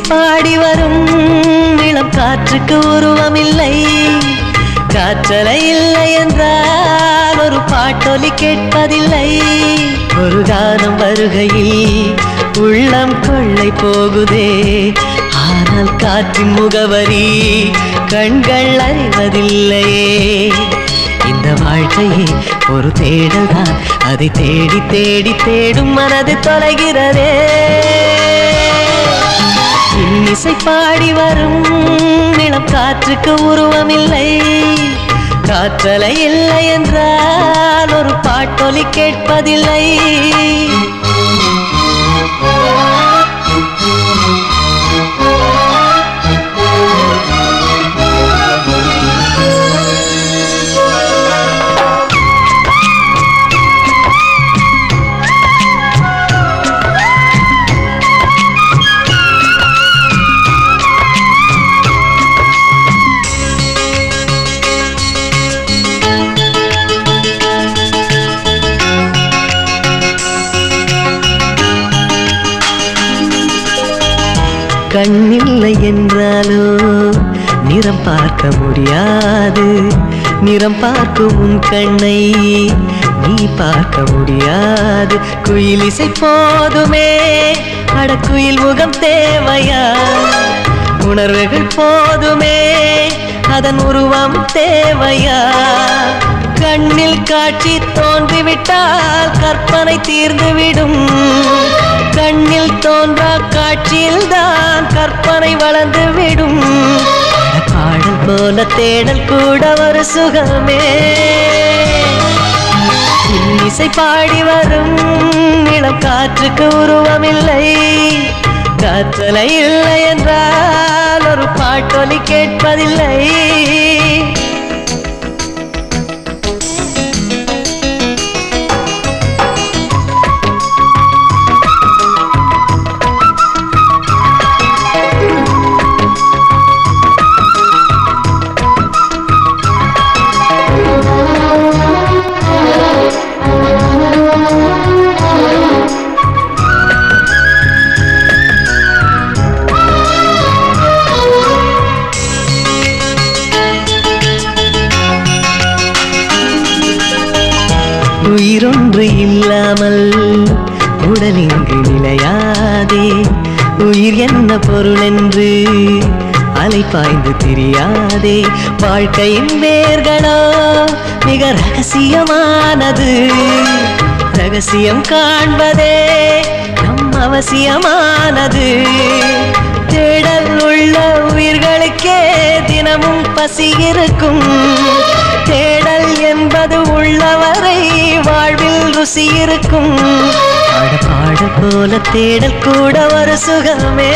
பாடி வரும் இளம் காற்றுக்கு உருவமில்லை. காற்றலை இல்லை என்றால் ஒரு பாட்டொலி கேட்பதில்லை. ஒரு கானம் வருகையில் உள்ளம் கொள்ளை போகுதே, ஆனால் காற்றின் முகவரி கண்கள் அறிவதில்லையே. இந்த வாழ்க்கையே ஒரு தேடல் தான், அதை தேடி தேடி தேடும் மனது தொலைகிறதே. இன்னிசை பாடி வரும் இளம் காற்றுக்கு உருவமில்லை. காற்றலை இல்லை என்றால் ஒரு பாட்டொலி கேட்பதில்லை. கண்ணில்லை என்றாலோ நிறம் பார்க்க முடியாது. நிறம் பார்க்கும் உன் கண்ணை நீ பார்க்க முடியாது. குயில் இசை போதுமே, அடக்குயில் முகம் தேவையா? உணர்வுகள் போதுமே, அதன் உருவம் தேவையா? கண்ணில் காட்சி தோன்றிவிட்டால் கற்பனை தீர்ந்துவிடும். கண்ணில் தோன்றா காட்சியில் தான் கற்பனை வளர்ந்து விடும். பாடல் போல தேடல் கூட ஒரு சுகமே. இன்னிசை பாடி வரும் இளம் காற்றுக்கு உருவமில்லை. காற்றலை இல்லை என்றால் ஒரு பாட்டொலி கேட்பதில்லை. உயிரொன்று இல்லாமல் உடல் இங்கு நிலையாதே. உயிர் என்ன பொருள் என்று அலைப்பாய்ந்து தெரியாதே. வாழ்க்கையின் வேர்களோ மிக ரகசியமானது. ரகசியம் காண்பதே நம் அவசியமானது. தேடல் உள்ள உயிர்களுக்கே தினமும் பசி இருக்கும். தேடல் என்பது உள்ளவரை வாழ்வில் ருசி இருக்கும். பாட போல தேடல் கூட ஒரு சுகமே.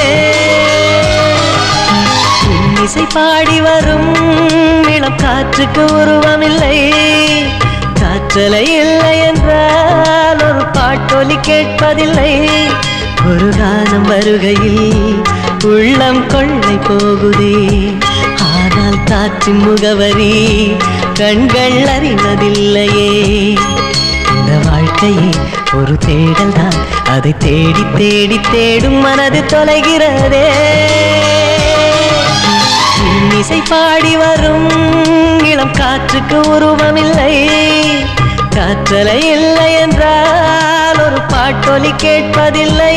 இன்னிசை பாடி வரும் இளம் காற்றுக்கு உருவமில்லை. காற்றலை இல்லை என்றால் ஒரு பாட்டொலி கேட்பதில்லை. ஒரு கானம் வருகையில் உள்ளம் கொள்ளை போகுதே, ஆனால் காற்றின் முகவரி கண்கள் அறிவதில்லையே. இந்த வாழ்க்கையே ஒரு தேடல் தான், அதை தேடி தேடி தேடும் மனது தொலைகிறதே. இன்னிசை பாடி வரும் இளம் காற்றுக்கு உருவமில்லை. காற்றலை இல்லை என்றால் ஒரு பாட்டொலி கேட்பதில்லை.